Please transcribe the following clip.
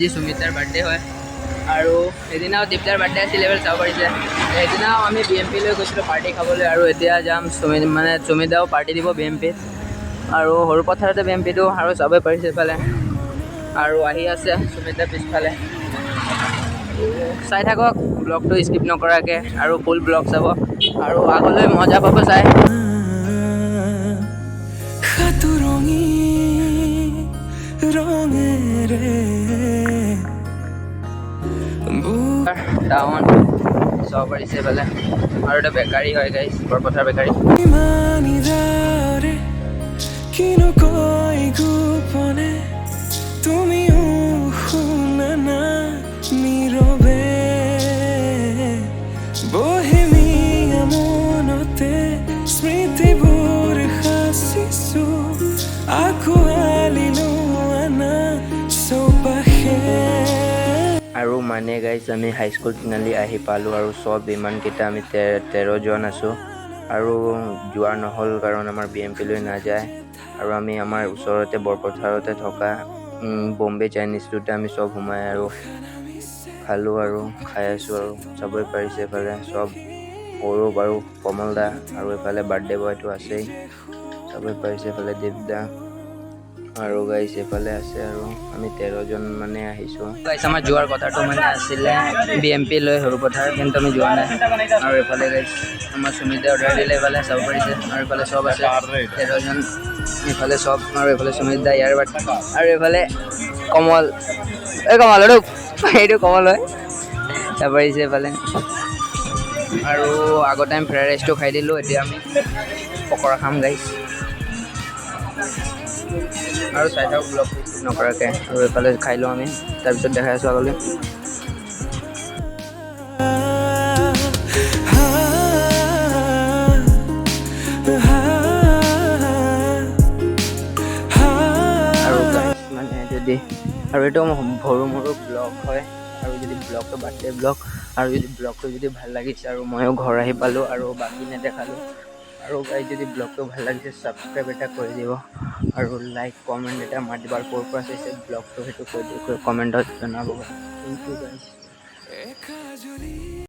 আজি সুমিতাৰ বাৰ্থডে হয় আৰু সেইদিনাও দীপ্তাৰ বাৰ্থডে আছিল এবাৰ চাব পাৰিছে। সেইদিনাও আমি BMP লৈ গৈছিলোঁ পাৰ্টি খাবলৈ আৰু এতিয়া যাম সুমিতাও পাৰ্টি দিব BMPত আৰু সৰু পথাৰতে BMPটো আৰু চাব পাৰিছে এইফালে আৰু আহি আছে সুমিতা পিছফালে। চাই থাকক ব্লগটো স্কিপ নকৰাকৈ আৰু ফুল ব্লগ চাব আৰু আগলৈ মজা পাব চাই। টাউন চাব পাৰিছে এইফালে আৰু এটা বেকাৰী হয় গাইছ, বৰপথাৰ বেকাৰী। আৰু মানে গাইজ আমি হাইস্কুল তিনিআলি আহি পালোঁ আৰু চব ইমানকেইটা আমি 13জন আছোঁ আৰু যোৱা নহ'ল কাৰণ আমাৰ BMP লৈ নাযায় আৰু আমি আমাৰ ওচৰতে বৰপথাৰতে থকা বম্বে চাইনিজটোতে আমি চব সোমাই আৰু খালোঁ আৰু খাই আছোঁ আৰু চাবই পাৰিছে এইফালে চব সৌৰভ আৰু কমল দা আৰু এইফালে বাৰ্থডে বয়টো আছেই চাবই পাৰিছে এইফালে দেৱদা আৰু গাইছ এইফালে আছে আৰু আমি 13জন মানে আহিছোঁ। গাইছ আমাৰ যোৱাৰ কথাটো মানে আছিলে BMP লৈ সৰু পথাৰ, কিন্তু আমি যোৱা নাই আৰু এইফালে গাইছ আমাৰ সুমিতে অৰ্ডাৰ দিলে এইফালে চাব পাৰিছে আৰু এইফালে চব আছে 13জন এইফালে চব আৰু এইফালে সুমিত দা ইয়াৰ বাট আৰু এইফালে কমল কমল এইটো কমল হয় চাব পাৰিছে এইফালে আৰু আগৰ টাইম ফ্ৰাইড ৰাইচটো খাই দিলোঁ, এতিয়া আমি পকৰা খাম গাইছ আৰু চাই থাকক ব্লগটো স্কিপ নকৰাকৈ আৰু এইফালে খাই লওঁ আমি তাৰপিছত দেখাই আছোঁ আগলৈ। আৰু গাইছ মানে যদি আৰু এইটো সৰু মৰু ব্লগ হয় আৰু যদি ব্লগটো বাৰ্থডে ব্লগ আৰু যদি ব্লগটো যদি ভাল লাগিছে আৰু ময়ো ঘৰ আহি পালোঁ আৰু বাকী নেদেখালোঁ আৰু গাইছ যদি ব্লগটো ভাল লাগিছে ছাবস্ক্ৰাইব এটা কৰি দিব আৰু লাইক কমেণ্ট এটা মাৰি দিব আৰু ক'ৰ পৰা চাইছে ব্লগটো সেইটো কৈ কমেণ্টত জনাব। থেংক ইউ গাইছ।